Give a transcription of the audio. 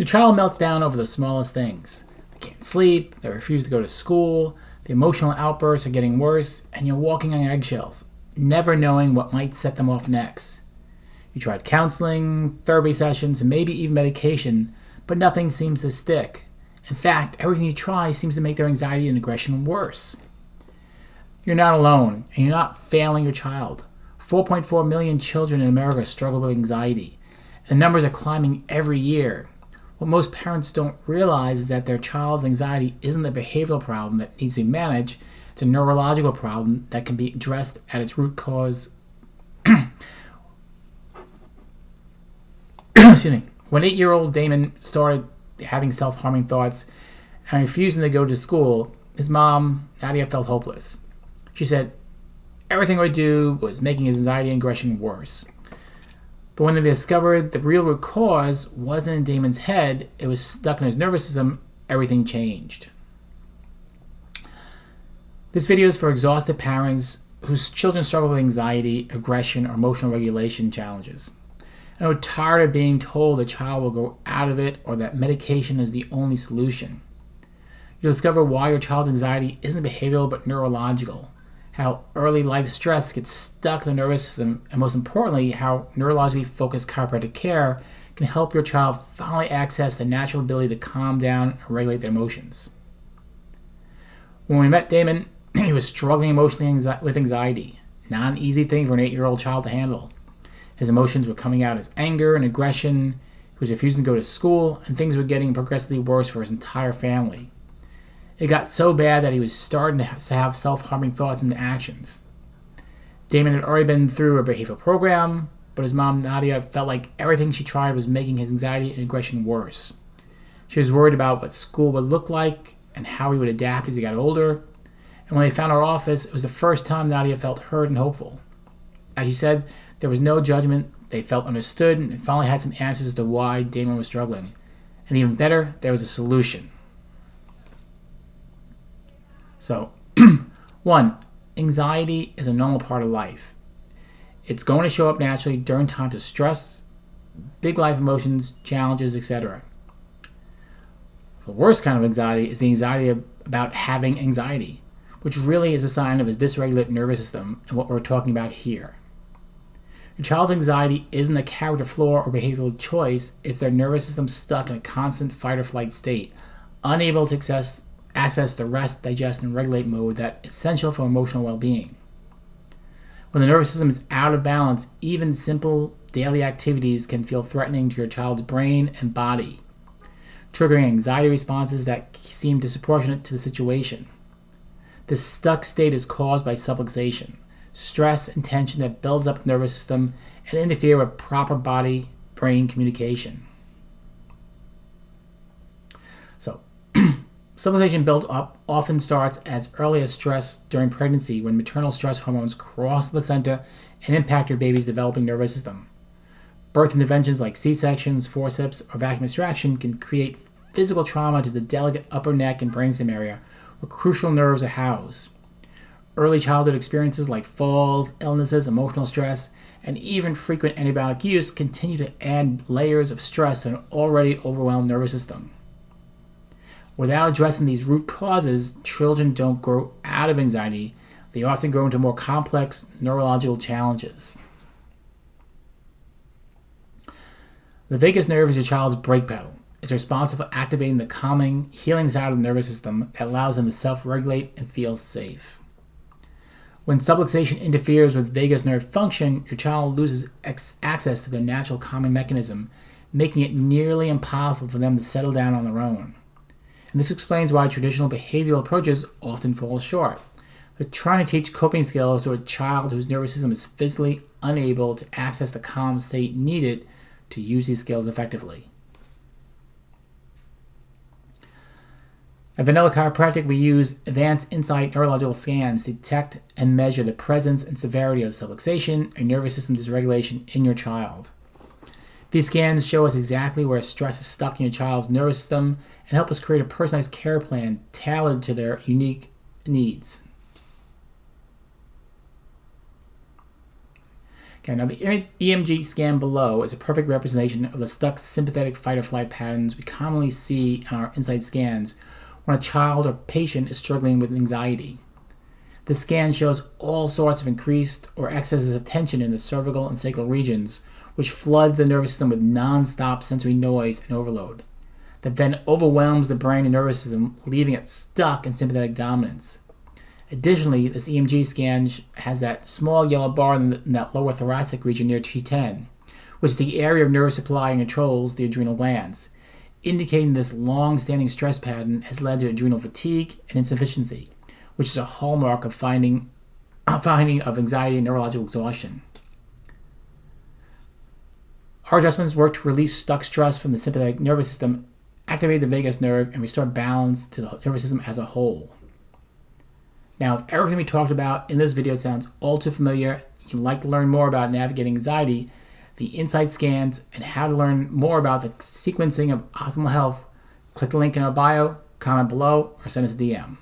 Your child melts down over the smallest things. They can't sleep, they refuse to go to school, the emotional outbursts are getting worse, and you're walking on eggshells, never knowing what might set them off next. You tried counseling, therapy sessions, and maybe even medication, but nothing seems to stick. In fact, everything you try seems to make their anxiety and aggression worse. You're not alone, and you're not failing your child. 4.4 million children in America struggle with anxiety, and the numbers are climbing every year. What most parents don't realize is that their child's anxiety isn't a behavioral problem that needs to be managed. It's a neurological problem that can be addressed at its root cause. Excuse me. When 8-year-old Damon started having self-harming thoughts and refusing to go to school, his mom, Nadia, felt hopeless. She said everything I would do was making his anxiety and aggression worse. But when they discovered the real root cause wasn't in Damon's head, it was stuck in his nervous system, everything changed. This video is for exhausted parents whose children struggle with anxiety, aggression, or emotional regulation challenges, and are tired of being told the child will go out of it or that medication is the only solution. You'll discover why your child's anxiety isn't behavioral but neurological, how early life stress gets stuck in the nervous system, and most importantly, how neurologically-focused chiropractic care can help your child finally access the natural ability to calm down and regulate their emotions. When we met Damon, he was struggling emotionally with anxiety, not an easy thing for an 8-year-old child to handle. His emotions were coming out as anger and aggression, he was refusing to go to school, and things were getting progressively worse for his entire family. It got so bad that he was starting to have self-harming thoughts and actions. Damon had already been through a behavioral program, but his mom, Nadia, felt like everything she tried was making his anxiety and aggression worse. She was worried about what school would look like and how he would adapt as he got older. And when they found our office, it was the first time Nadia felt heard and hopeful. As she said, there was no judgment, they felt understood, and finally had some answers as to why Damon was struggling. And even better, there was a solution. So, 1. Anxiety is a normal part of life. It's going to show up naturally during times of stress, big life emotions, challenges, etc. The worst kind of anxiety is the anxiety about having anxiety, which really is a sign of a dysregulated nervous system and what we're talking about here. Your child's anxiety isn't a character flaw or behavioral choice, it's their nervous system stuck in a constant fight or flight state, unable to access the rest, digest, and regulate mode that's essential for emotional well-being. When the nervous system is out of balance, even simple daily activities can feel threatening to your child's brain and body, triggering anxiety responses that seem disproportionate to the situation. This stuck state is caused by subluxation, stress and tension that builds up the nervous system and interfere with proper body-brain communication. So, subluxation build-up often starts as early as stress during pregnancy when maternal stress hormones cross the placenta and impact your baby's developing nervous system. Birth interventions like C-sections, forceps, or vacuum extraction can create physical trauma to the delicate upper neck and brainstem area where crucial nerves are housed. Early childhood experiences like falls, illnesses, emotional stress, and even frequent antibiotic use continue to add layers of stress to an already overwhelmed nervous system. Without addressing these root causes, children don't grow out of anxiety. They often grow into more complex neurological challenges. The vagus nerve is your child's brake pedal. It's responsible for activating the calming, healing side of the nervous system that allows them to self-regulate and feel safe. When subluxation interferes with vagus nerve function, your child loses access to their natural calming mechanism, making it nearly impossible for them to settle down on their own. And this explains why traditional behavioral approaches often fall short. They're trying to teach coping skills to a child whose nervous system is physically unable to access the calm state needed to use these skills effectively. At Vanilla Chiropractic, we use advanced insight neurological scans to detect and measure the presence and severity of subluxation and nervous system dysregulation in your child. These scans show us exactly where stress is stuck in your child's nervous system and help us create a personalized care plan tailored to their unique needs. Okay, now the EMG scan below is a perfect representation of the stuck sympathetic fight or flight patterns we commonly see in our insight scans when a child or patient is struggling with anxiety. The scan shows all sorts of increased or excesses of tension in the cervical and sacral regions, which floods the nervous system with non-stop sensory noise and overload that then overwhelms the brain and nervous system, leaving it stuck in sympathetic dominance. Additionally, this EMG scan has that small yellow bar in that lower thoracic region near T10, which is the area of nerve supply and controls the adrenal glands, indicating this long-standing stress pattern has led to adrenal fatigue and insufficiency, which is a hallmark of finding of anxiety and neurological exhaustion. Our adjustments work to release stuck stress from the sympathetic nervous system, activate the vagus nerve, and restore balance to the nervous system as a whole. Now, if everything we talked about in this video sounds all too familiar, you'd like to learn more about navigating anxiety, the insight scans, and how to learn more about the sequencing of optimal health, click the link in our bio, comment below, or send us a DM.